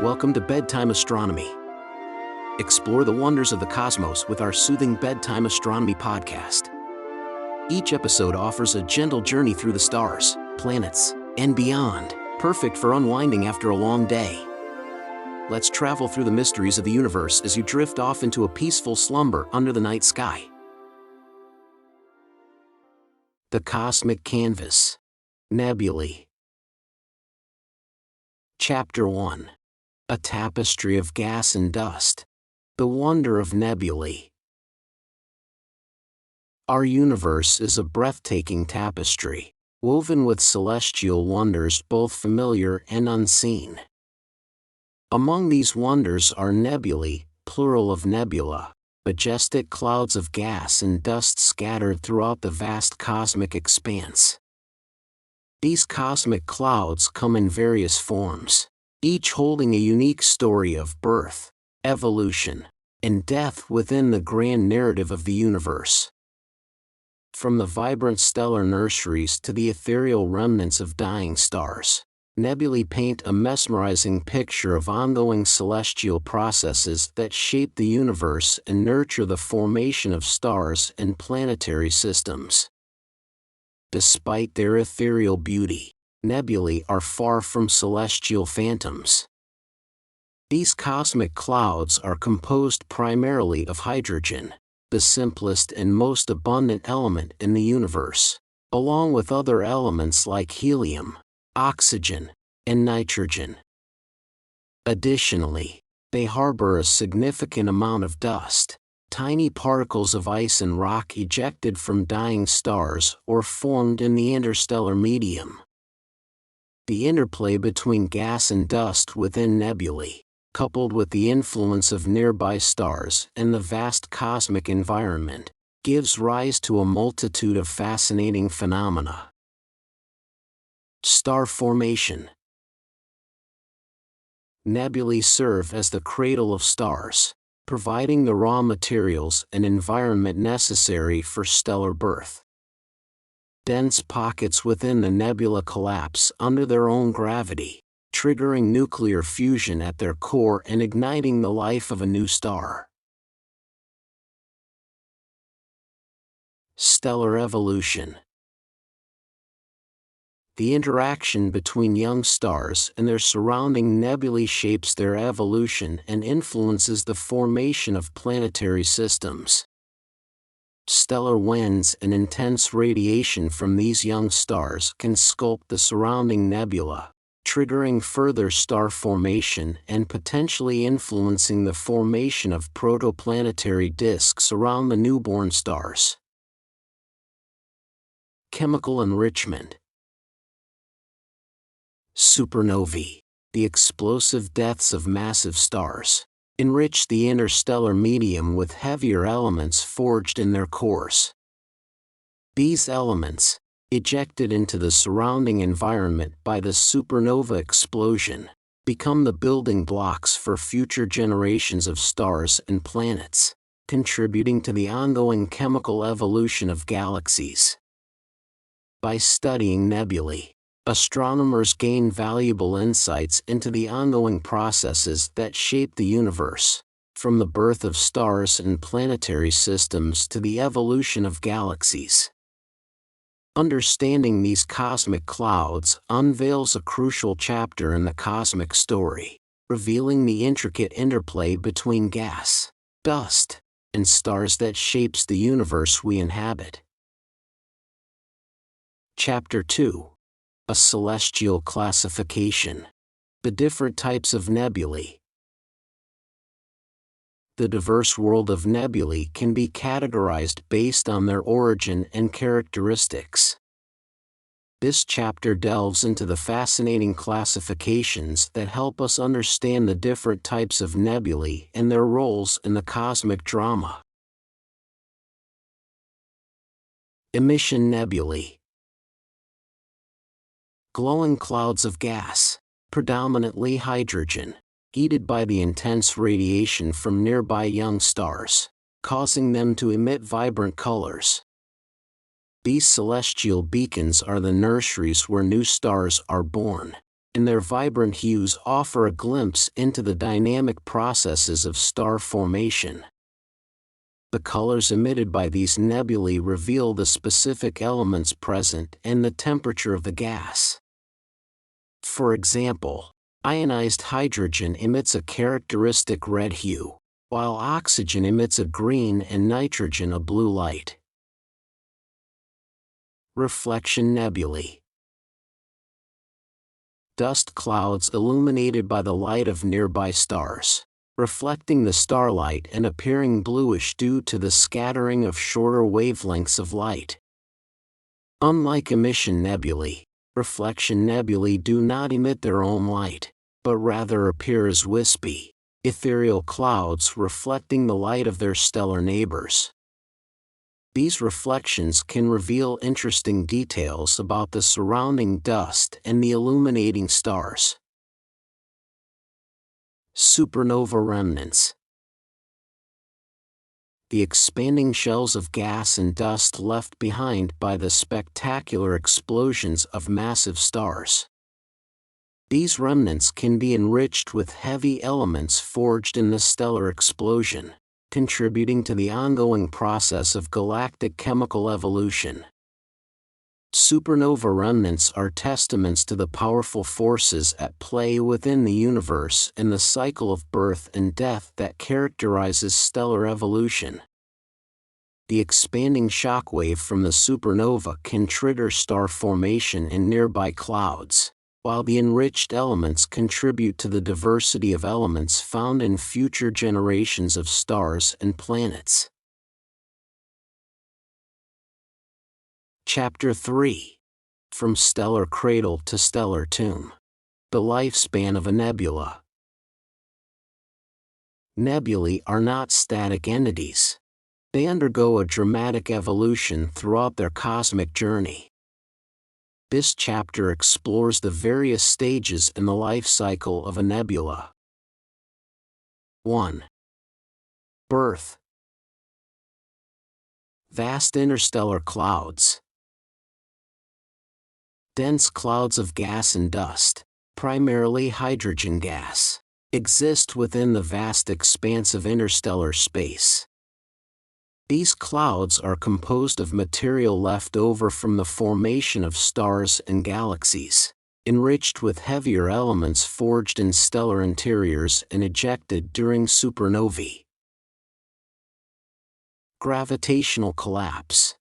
Welcome to Bedtime Astronomy. Explore the wonders of the cosmos with our soothing Bedtime Astronomy podcast. Each episode offers a gentle journey through the stars, planets, and beyond, perfect for unwinding after a long day. Let's travel through the mysteries of the universe as you drift off into a peaceful slumber under the night sky. The Cosmic Canvas. Nebulae. Chapter 1. A Tapestry of Gas and Dust. The Wonder of Nebulae. Our universe is a breathtaking tapestry, woven with celestial wonders both familiar and unseen. Among these wonders are nebulae, plural of nebula, majestic clouds of gas and dust scattered throughout the vast cosmic expanse. These cosmic clouds come in various forms, each holding a unique story of birth, evolution, and death within the grand narrative of the universe. From the vibrant stellar nurseries to the ethereal remnants of dying stars, nebulae paint a mesmerizing picture of ongoing celestial processes that shape the universe and nurture the formation of stars and planetary systems. Despite their ethereal beauty, nebulae are far from celestial phantoms. These cosmic clouds are composed primarily of hydrogen, the simplest and most abundant element in the universe, along with other elements like helium, oxygen, and nitrogen. Additionally, they harbor a significant amount of dust, tiny particles of ice and rock ejected from dying stars or formed in the interstellar medium. The interplay between gas and dust within nebulae, coupled with the influence of nearby stars and the vast cosmic environment, gives rise to a multitude of fascinating phenomena. Star formation. Nebulae serve as the cradle of stars, providing the raw materials and environment necessary for stellar birth. Dense pockets within the nebula collapse under their own gravity, triggering nuclear fusion at their core and igniting the life of a new star. Stellar evolution. The interaction between young stars and their surrounding nebulae shapes their evolution and influences the formation of planetary systems. Stellar winds and intense radiation from these young stars can sculpt the surrounding nebula, triggering further star formation and potentially influencing the formation of protoplanetary disks around the newborn stars. Chemical enrichment. Supernovae, the explosive deaths of massive stars, enrich the interstellar medium with heavier elements forged in their cores. These elements, ejected into the surrounding environment by the supernova explosion, become the building blocks for future generations of stars and planets, contributing to the ongoing chemical evolution of galaxies. By studying nebulae, astronomers gain valuable insights into the ongoing processes that shape the universe, from the birth of stars and planetary systems to the evolution of galaxies. Understanding these cosmic clouds unveils a crucial chapter in the cosmic story, revealing the intricate interplay between gas, dust, and stars that shapes the universe we inhabit. Chapter 2. A celestial classification. The different types of nebulae. The diverse world of nebulae can be categorized based on their origin and characteristics. This chapter delves into the fascinating classifications that help us understand the different types of nebulae and their roles in the cosmic drama. Emission nebulae. Glowing clouds of gas, predominantly hydrogen, heated by the intense radiation from nearby young stars, causing them to emit vibrant colors. These celestial beacons are the nurseries where new stars are born, and their vibrant hues offer a glimpse into the dynamic processes of star formation. The colors emitted by these nebulae reveal the specific elements present and the temperature of the gas. For example, ionized hydrogen emits a characteristic red hue, while oxygen emits a green and nitrogen a blue light. Reflection nebulae. Dust clouds illuminated by the light of nearby stars, reflecting the starlight and appearing bluish due to the scattering of shorter wavelengths of light. Unlike emission nebulae, reflection nebulae do not emit their own light, but rather appear as wispy, ethereal clouds reflecting the light of their stellar neighbors. These reflections can reveal interesting details about the surrounding dust and the illuminating stars. Supernova remnants. The expanding shells of gas and dust left behind by the spectacular explosions of massive stars. These remnants can be enriched with heavy elements forged in the stellar explosion, contributing to the ongoing process of galactic chemical evolution. Supernova remnants are testaments to the powerful forces at play within the universe and the cycle of birth and death that characterizes stellar evolution. The expanding shockwave from the supernova can trigger star formation in nearby clouds, while the enriched elements contribute to the diversity of elements found in future generations of stars and planets. Chapter 3. From Stellar Cradle to Stellar Tomb. The lifespan of a nebula. Nebulae are not static entities. They undergo a dramatic evolution throughout their cosmic journey. This chapter explores the various stages in the life cycle of a nebula. 1. Birth. Vast interstellar clouds. Dense clouds of gas and dust, primarily hydrogen gas, exist within the vast expanse of interstellar space. These clouds are composed of material left over from the formation of stars and galaxies, enriched with heavier elements forged in stellar interiors and ejected during supernovae. Gravitational collapse.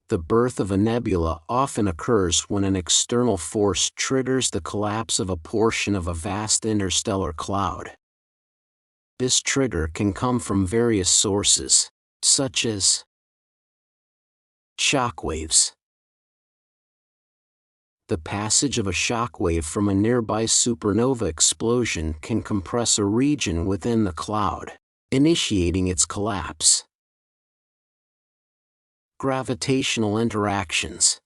The birth of a nebula often occurs when an external force triggers the collapse of a portion of a vast interstellar cloud. This trigger can come from various sources, such as shockwaves. The passage of a shockwave from a nearby supernova explosion can compress a region within the cloud, initiating its collapse. Gravitational interactions.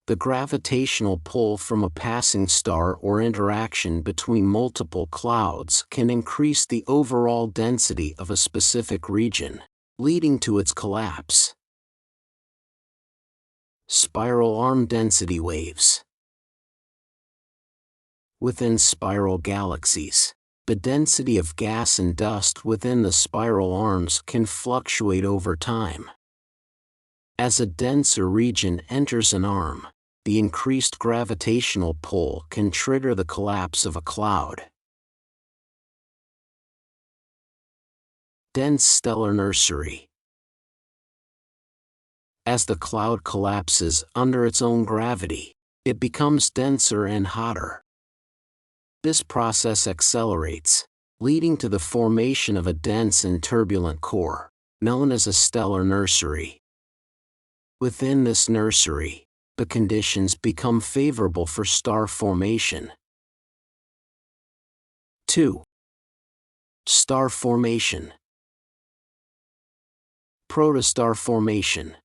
The gravitational pull from a passing star or interaction between multiple clouds can increase the overall density of a specific region, leading to its collapse. Spiral arm density waves. Within spiral galaxies, the density of gas and dust within the spiral arms can fluctuate over time. As a denser region enters an arm, the increased gravitational pull can trigger the collapse of a cloud. Dense stellar nursery. As the cloud collapses under its own gravity, it becomes denser and hotter. This process accelerates, leading to the formation of a dense and turbulent core, known as a stellar nursery. Within this nursery, the conditions become favorable for star formation. 2. Star formation. Protostar formation.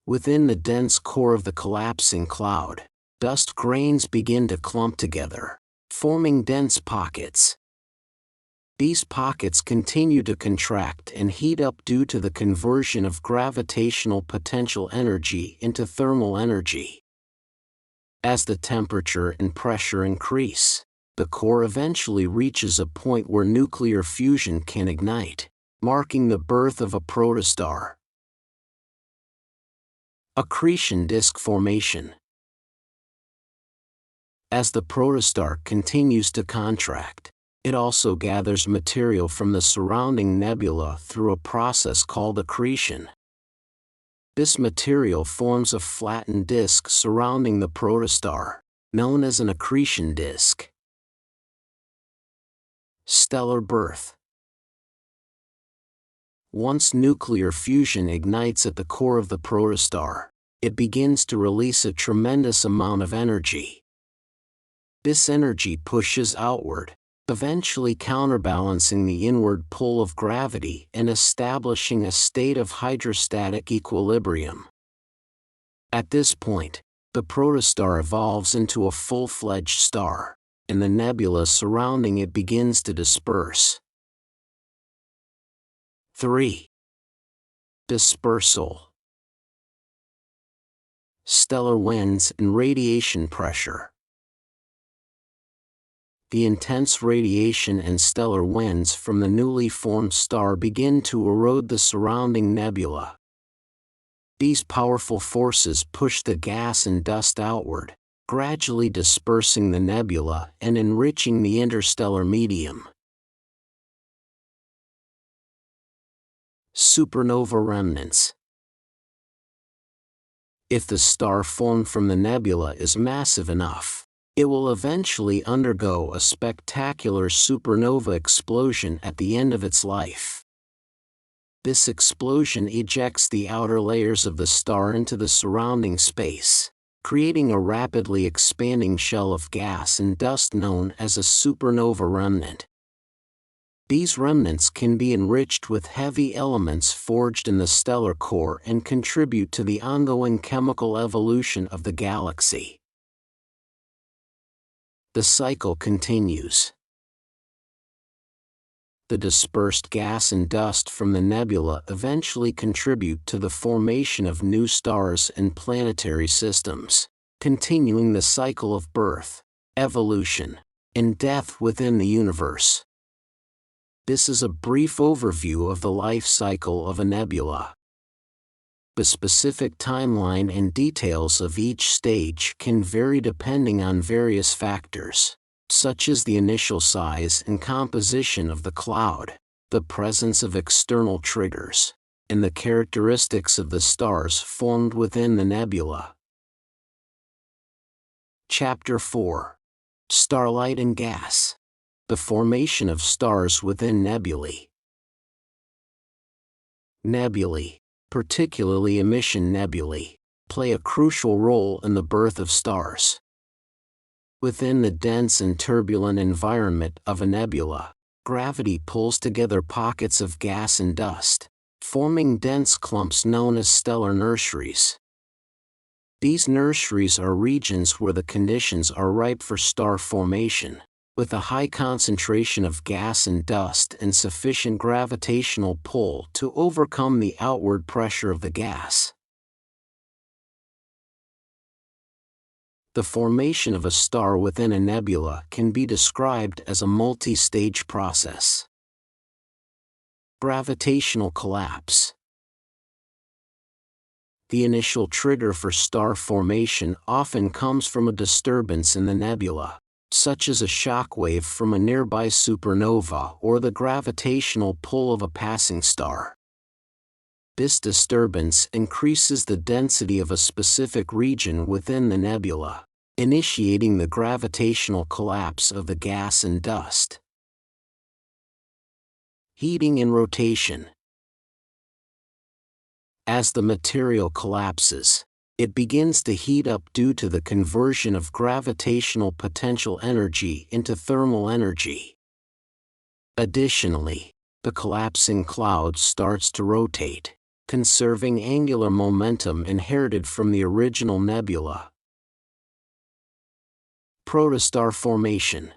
Within the dense core of the collapsing cloud, dust grains begin to clump together, forming dense pockets. These pockets continue to contract and heat up due to the conversion of gravitational potential energy into thermal energy. As the temperature and pressure increase, the core eventually reaches a point where nuclear fusion can ignite, marking the birth of a protostar. Accretion disk formation. As the protostar continues to contract, it also gathers material from the surrounding nebula through a process called accretion. This material forms a flattened disk surrounding the protostar, known as an accretion disk. Stellar birth. Once nuclear fusion ignites at the core of the protostar, it begins to release a tremendous amount of energy. This energy pushes outward, eventually counterbalancing the inward pull of gravity and establishing a state of hydrostatic equilibrium. At this point, the protostar evolves into a full-fledged star, and the nebula surrounding it begins to disperse. 3. Dispersal. Stellar winds and radiation pressure. The intense radiation and stellar winds from the newly formed star begin to erode the surrounding nebula. These powerful forces push the gas and dust outward, gradually dispersing the nebula and enriching the interstellar medium. Supernova remnants. If the star formed from the nebula is massive enough, it will eventually undergo a spectacular supernova explosion at the end of its life. This explosion ejects the outer layers of the star into the surrounding space, creating a rapidly expanding shell of gas and dust known as a supernova remnant. These remnants can be enriched with heavy elements forged in the stellar core and contribute to the ongoing chemical evolution of the galaxy. The cycle continues. The dispersed gas and dust from the nebula eventually contribute to the formation of new stars and planetary systems, continuing the cycle of birth, evolution, and death within the universe. This is a brief overview of the life cycle of a nebula. The specific timeline and details of each stage can vary depending on various factors, such as the initial size and composition of the cloud, the presence of external triggers, and the characteristics of the stars formed within the nebula. Chapter 4. Starlight and Gas. The formation of stars within nebulae. Nebulae, particularly emission nebulae, play a crucial role in the birth of stars. Within the dense and turbulent environment of a nebula, gravity pulls together pockets of gas and dust, forming dense clumps known as stellar nurseries. These nurseries are regions where the conditions are ripe for star formation, with a high concentration of gas and dust and sufficient gravitational pull to overcome the outward pressure of the gas. The formation of a star within a nebula can be described as a multi-stage process. Gravitational collapse. The initial trigger for star formation often comes from a disturbance in the nebula, such as a shock wave from a nearby supernova or the gravitational pull of a passing star. This disturbance increases the density of a specific region within the nebula, initiating the gravitational collapse of the gas and dust. Heating and rotation. As the material collapses, it begins to heat up due to the conversion of gravitational potential energy into thermal energy. Additionally, the collapsing cloud starts to rotate, conserving angular momentum inherited from the original nebula. Protostar formation.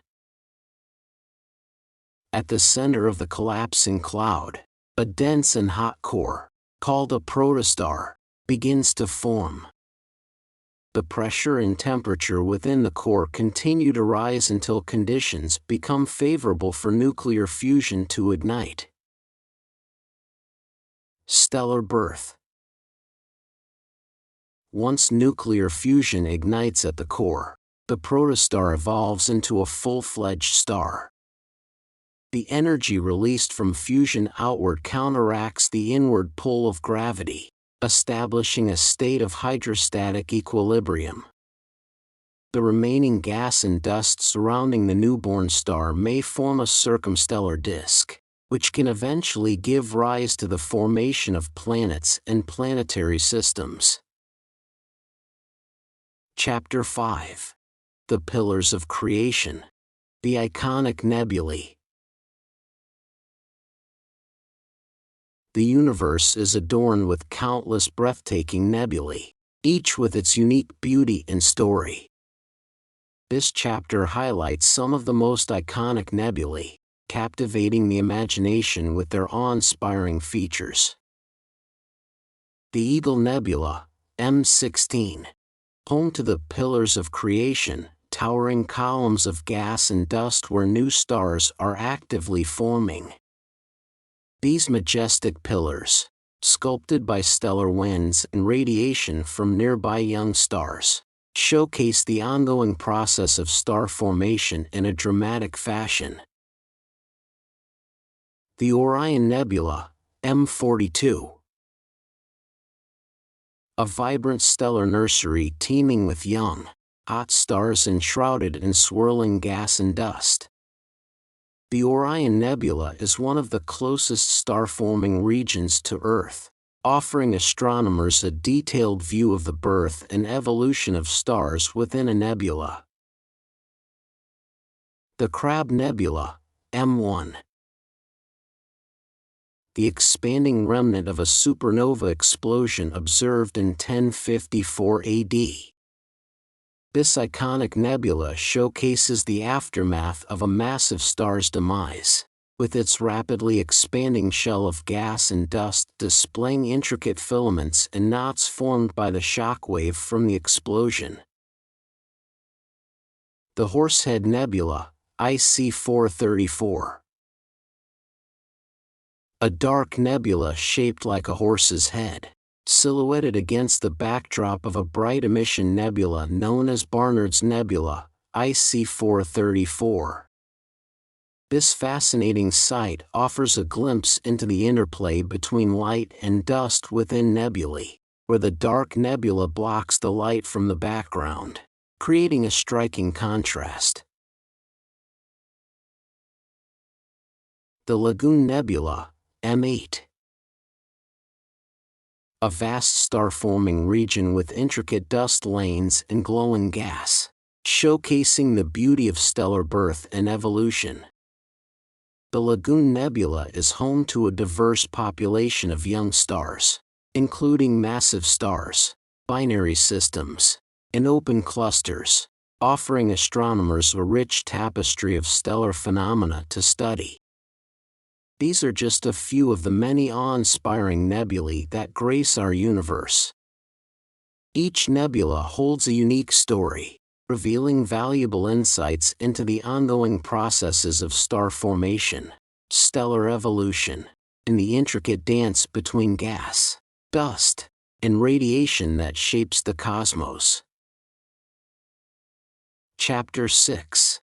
At the center of the collapsing cloud, a dense and hot core, called a protostar, begins to form. The pressure and temperature within the core continue to rise until conditions become favorable for nuclear fusion to ignite. Stellar birth. Once nuclear fusion ignites at the core, the protostar evolves into a full-fledged star. The energy released from fusion outward counteracts the inward pull of gravity, establishing a state of hydrostatic equilibrium. The remaining gas and dust surrounding the newborn star may form a circumstellar disk, which can eventually give rise to the formation of planets and planetary systems. Chapter 5. The Pillars of Creation. The iconic nebulae. The universe is adorned with countless breathtaking nebulae, each with its unique beauty and story. This chapter highlights some of the most iconic nebulae, captivating the imagination with their awe-inspiring features. The Eagle Nebula, M16. Home to the Pillars of Creation, towering columns of gas and dust where new stars are actively forming. These majestic pillars, sculpted by stellar winds and radiation from nearby young stars, showcase the ongoing process of star formation in a dramatic fashion. The Orion Nebula, M42. A vibrant stellar nursery teeming with young, hot stars enshrouded in swirling gas and dust. The Orion Nebula is one of the closest star-forming regions to Earth, offering astronomers a detailed view of the birth and evolution of stars within a nebula. The Crab Nebula, M1. The expanding remnant of a supernova explosion observed in 1054 AD. This iconic nebula showcases the aftermath of a massive star's demise, with its rapidly expanding shell of gas and dust displaying intricate filaments and knots formed by the shockwave from the explosion. The Horsehead Nebula, IC 434. A dark nebula shaped like a horse's head, silhouetted against the backdrop of a bright emission nebula known as Barnard's Nebula, IC 434. This fascinating sight offers a glimpse into the interplay between light and dust within nebulae, where the dark nebula blocks the light from the background, creating a striking contrast. The Lagoon Nebula, M8. A vast star-forming region with intricate dust lanes and glowing gas, showcasing the beauty of stellar birth and evolution. The Lagoon Nebula is home to a diverse population of young stars, including massive stars, binary systems, and open clusters, offering astronomers a rich tapestry of stellar phenomena to study. These are just a few of the many awe-inspiring nebulae that grace our universe. Each nebula holds a unique story, revealing valuable insights into the ongoing processes of star formation, stellar evolution, and the intricate dance between gas, dust, and radiation that shapes the cosmos. Chapter 6.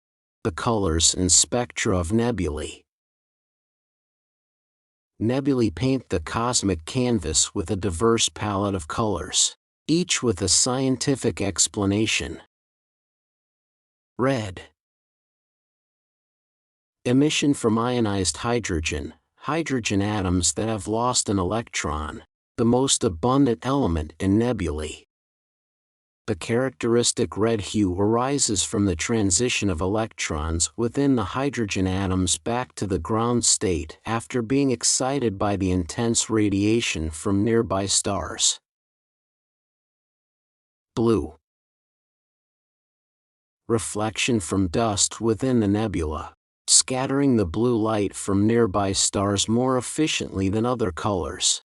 The Colors and Spectra of Nebulae. Nebulae paint the cosmic canvas with a diverse palette of colors, each with a scientific explanation. Red. Emission from ionized hydrogen atoms that have lost an electron, the most abundant element in nebulae. The characteristic red hue arises from the transition of electrons within the hydrogen atoms back to the ground state after being excited by the intense radiation from nearby stars. Blue. Reflection from dust within the nebula, scattering the blue light from nearby stars more efficiently than other colors.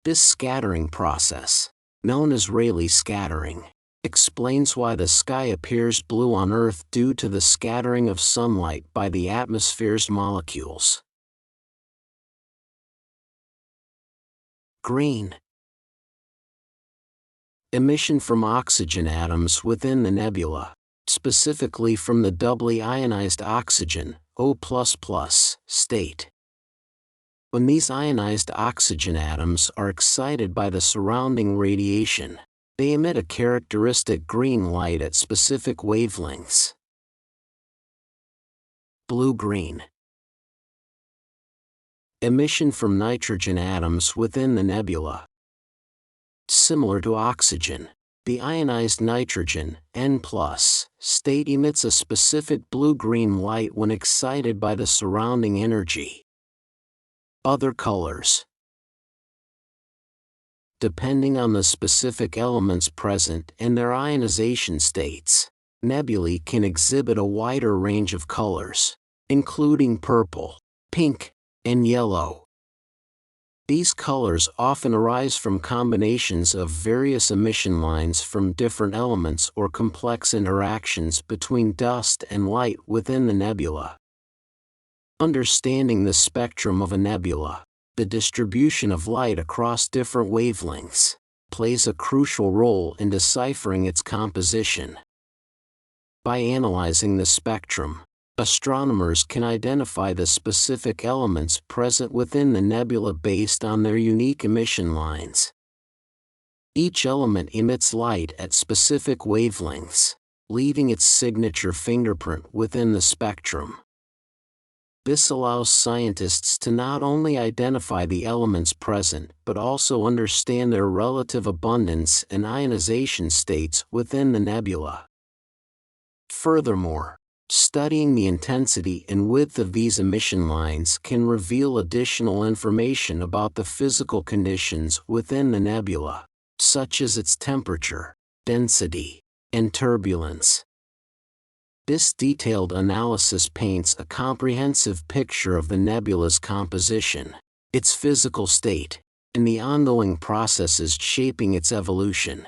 This scattering process, known as Rayleigh scattering, explains why the sky appears blue on Earth due to the scattering of sunlight by the atmosphere's molecules. Green. Emission from oxygen atoms within the nebula, specifically from the doubly ionized oxygen, O++, state. When these ionized oxygen atoms are excited by the surrounding radiation, they emit a characteristic green light at specific wavelengths. Blue-green. Emission from nitrogen atoms within the nebula. Similar to oxygen, the ionized nitrogen, N+, state emits a specific blue-green light when excited by the surrounding energy. Other colors. Depending on the specific elements present and their ionization states, nebulae can exhibit a wider range of colors, including purple, pink, and yellow. These colors often arise from combinations of various emission lines from different elements or complex interactions between dust and light within the nebula. Understanding the spectrum of a nebula, the distribution of light across different wavelengths, plays a crucial role in deciphering its composition. By analyzing the spectrum, astronomers can identify the specific elements present within the nebula based on their unique emission lines. Each element emits light at specific wavelengths, leaving its signature fingerprint within the spectrum. This allows scientists to not only identify the elements present but also understand their relative abundance and ionization states within the nebula. Furthermore, studying the intensity and width of these emission lines can reveal additional information about the physical conditions within the nebula, such as its temperature, density, and turbulence. This detailed analysis paints a comprehensive picture of the nebula's composition, its physical state, and the ongoing processes shaping its evolution.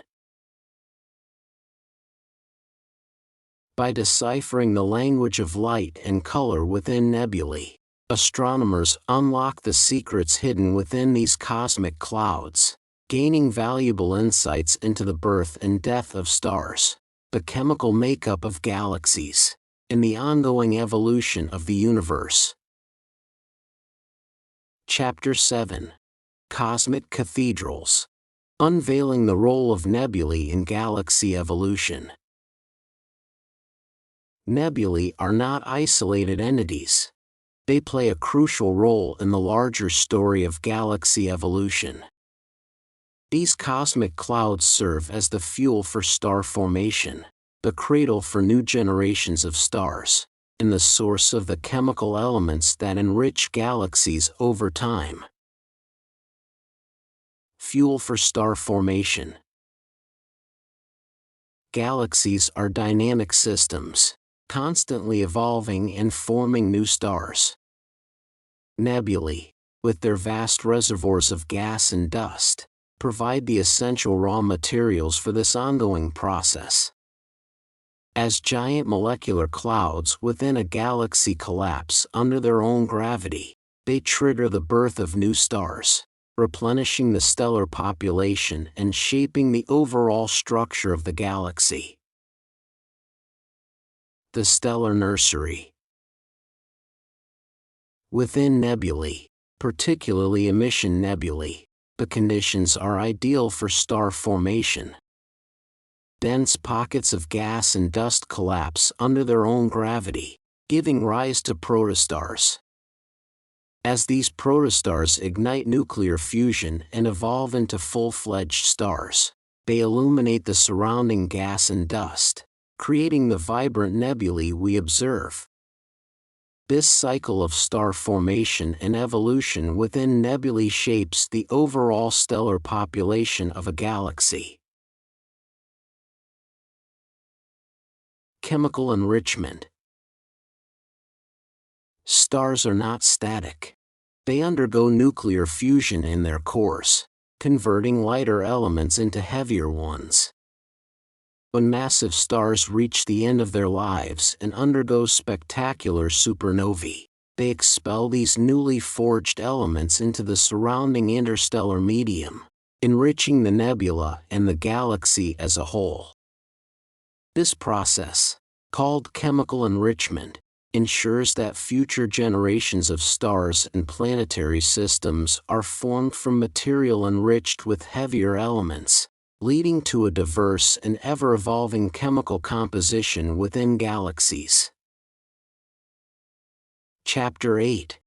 By deciphering the language of light and color within nebulae, astronomers unlock the secrets hidden within these cosmic clouds, gaining valuable insights into the birth and death of stars, the chemical makeup of galaxies, and the ongoing evolution of the universe. Chapter 7. Cosmic Cathedrals. Unveiling the role of nebulae in galaxy evolution. Nebulae are not isolated entities. They play a crucial role in the larger story of galaxy evolution. These cosmic clouds serve as the fuel for star formation, the cradle for new generations of stars, and the source of the chemical elements that enrich galaxies over time. Fuel for star formation. Galaxies are dynamic systems, constantly evolving and forming new stars. Nebulae, with their vast reservoirs of gas and dust, provide the essential raw materials for this ongoing process. As giant molecular clouds within a galaxy collapse under their own gravity, they trigger the birth of new stars, replenishing the stellar population and shaping the overall structure of the galaxy. The stellar nursery. Within nebulae, particularly emission nebulae, the conditions are ideal for star formation. Dense pockets of gas and dust collapse under their own gravity, giving rise to protostars. As these protostars ignite nuclear fusion and evolve into full-fledged stars, they illuminate the surrounding gas and dust, creating the vibrant nebulae we observe. This cycle of star formation and evolution within nebulae shapes the overall stellar population of a galaxy. Chemical enrichment. Stars are not static. They undergo nuclear fusion in their cores, converting lighter elements into heavier ones. When massive stars reach the end of their lives and undergo spectacular supernovae, they expel these newly forged elements into the surrounding interstellar medium, enriching the nebula and the galaxy as a whole. This process, called chemical enrichment, ensures that future generations of stars and planetary systems are formed from material enriched with heavier elements, leading to a diverse and ever-evolving chemical composition within galaxies. Chapter 8.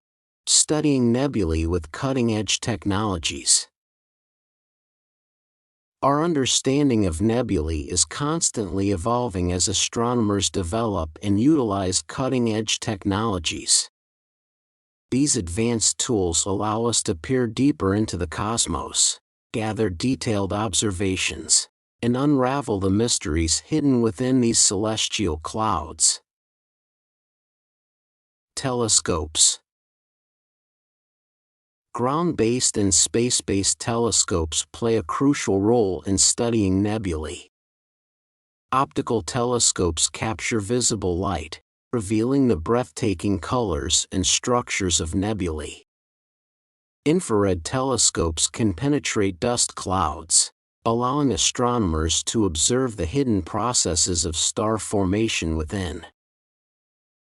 Studying nebulae with cutting-edge technologies. Our understanding of nebulae is constantly evolving as astronomers develop and utilize cutting-edge technologies. These advanced tools allow us to peer deeper into the cosmos, gather detailed observations, and unravel the mysteries hidden within these celestial clouds. Telescopes. Ground-based and space-based telescopes play a crucial role in studying nebulae. Optical telescopes capture visible light, revealing the breathtaking colors and structures of nebulae. Infrared telescopes can penetrate dust clouds, allowing astronomers to observe the hidden processes of star formation within.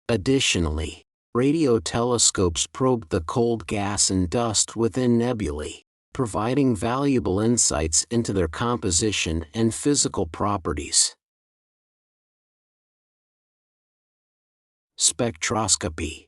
Additionally, radio telescopes probe the cold gas and dust within nebulae, providing valuable insights into their composition and physical properties. Spectroscopy.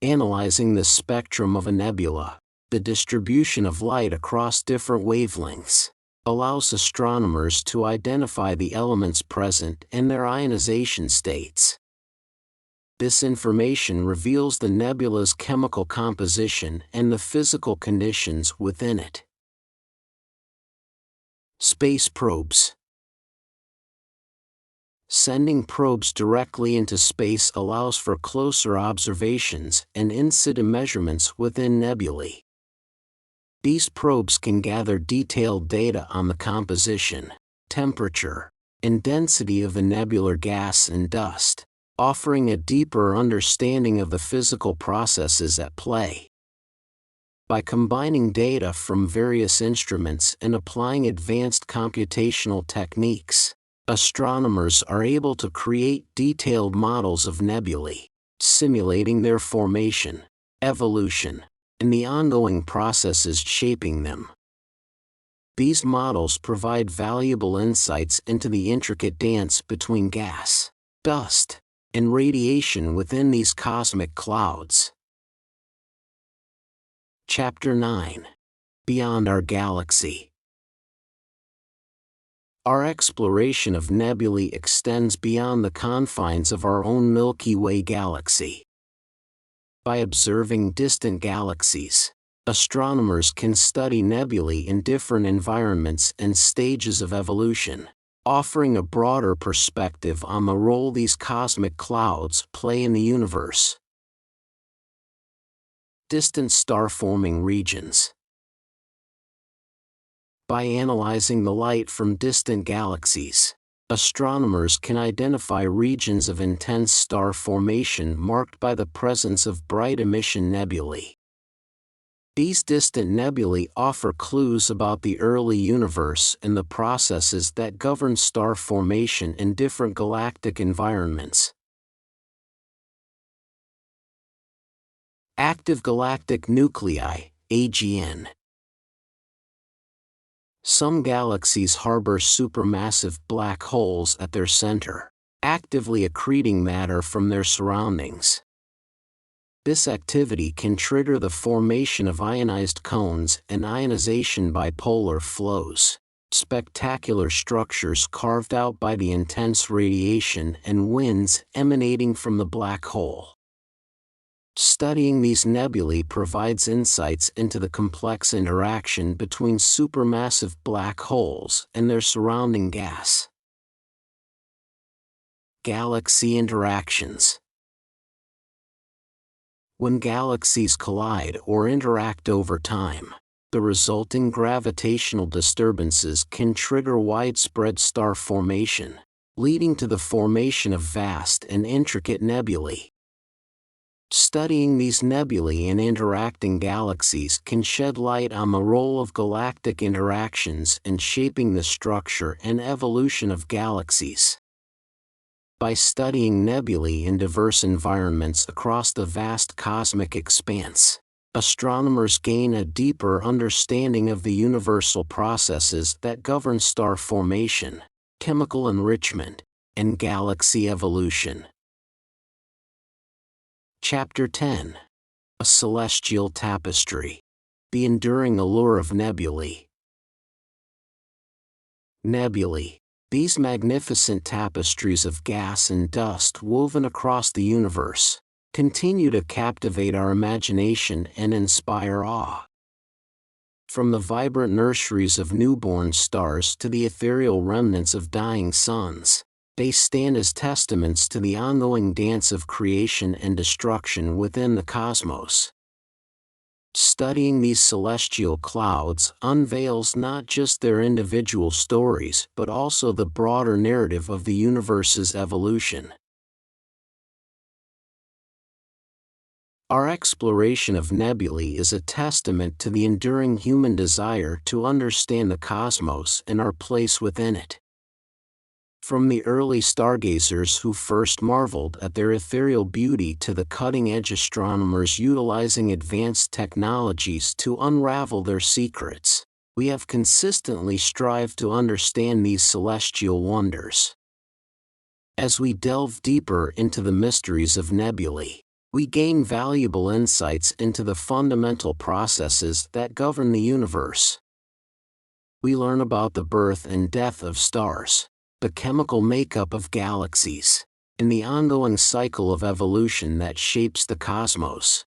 Analyzing the spectrum of a nebula, the distribution of light across different wavelengths, allows astronomers to identify the elements present and their ionization states. This information reveals the nebula's chemical composition and the physical conditions within it. Space probes. Sending probes directly into space allows for closer observations and in situ measurements within nebulae. These probes can gather detailed data on the composition, temperature, and density of the nebular gas and dust, offering a deeper understanding of the physical processes at play. By combining data from various instruments and applying advanced computational techniques, astronomers are able to create detailed models of nebulae, simulating their formation, evolution, and the ongoing processes shaping them. These models provide valuable insights into the intricate dance between gas, dust, and radiation within these cosmic clouds. Chapter 9. Beyond our galaxy. Our exploration of nebulae extends beyond the confines of our own Milky Way galaxy. By observing distant galaxies, astronomers can study nebulae in different environments and stages of evolution, offering a broader perspective on the role these cosmic clouds play in the universe. Distant star-forming regions. By analyzing the light from distant galaxies, astronomers can identify regions of intense star formation marked by the presence of bright emission nebulae. These distant nebulae offer clues about the early universe and the processes that govern star formation in different galactic environments. Active galactic nuclei, AGN. Some galaxies harbor supermassive black holes at their center, actively accreting matter from their surroundings. This activity can trigger the formation of ionized cones and ionization bipolar flows, spectacular structures carved out by the intense radiation and winds emanating from the black hole. Studying these nebulae provides insights into the complex interaction between supermassive black holes and their surrounding gas. Galaxy interactions. When galaxies collide or interact over time, the resulting gravitational disturbances can trigger widespread star formation, leading to the formation of vast and intricate nebulae. Studying these nebulae and interacting galaxies can shed light on the role of galactic interactions in shaping the structure and evolution of galaxies. By studying nebulae in diverse environments across the vast cosmic expanse, astronomers gain a deeper understanding of the universal processes that govern star formation, chemical enrichment, and galaxy evolution. Chapter 10. A Celestial Tapestry. The Enduring Allure of Nebulae. Nebulae. These magnificent tapestries of gas and dust woven across the universe continue to captivate our imagination and inspire awe. From the vibrant nurseries of newborn stars to the ethereal remnants of dying suns, they stand as testaments to the ongoing dance of creation and destruction within the cosmos. Studying these celestial clouds unveils not just their individual stories but also the broader narrative of the universe's evolution. Our exploration of nebulae is a testament to the enduring human desire to understand the cosmos and our place within it. From the early stargazers who first marveled at their ethereal beauty to the cutting-edge astronomers utilizing advanced technologies to unravel their secrets, we have consistently strived to understand these celestial wonders. As we delve deeper into the mysteries of nebulae, we gain valuable insights into the fundamental processes that govern the universe. We learn about the birth and death of stars, the chemical makeup of galaxies, and the ongoing cycle of evolution that shapes the cosmos.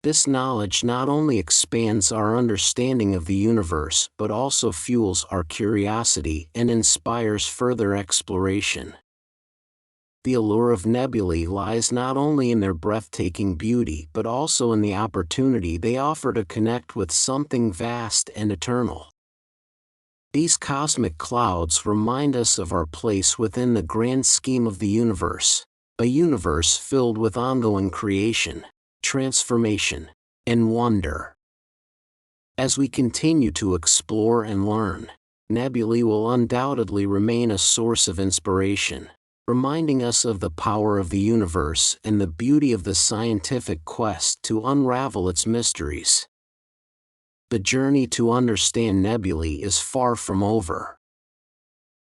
This knowledge not only expands our understanding of the universe but also fuels our curiosity and inspires further exploration. The allure of nebulae lies not only in their breathtaking beauty but also in the opportunity they offer to connect with something vast and eternal. These cosmic clouds remind us of our place within the grand scheme of the universe, a universe filled with ongoing creation, transformation, and wonder. As we continue to explore and learn, nebulae will undoubtedly remain a source of inspiration, reminding us of the power of the universe and the beauty of the scientific quest to unravel its mysteries. The journey to understand nebulae is far from over.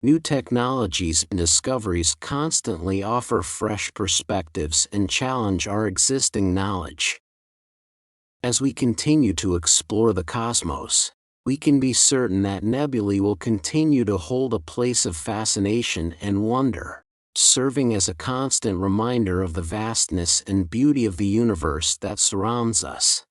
New technologies and discoveries constantly offer fresh perspectives and challenge our existing knowledge. As we continue to explore the cosmos, we can be certain that nebulae will continue to hold a place of fascination and wonder, serving as a constant reminder of the vastness and beauty of the universe that surrounds us.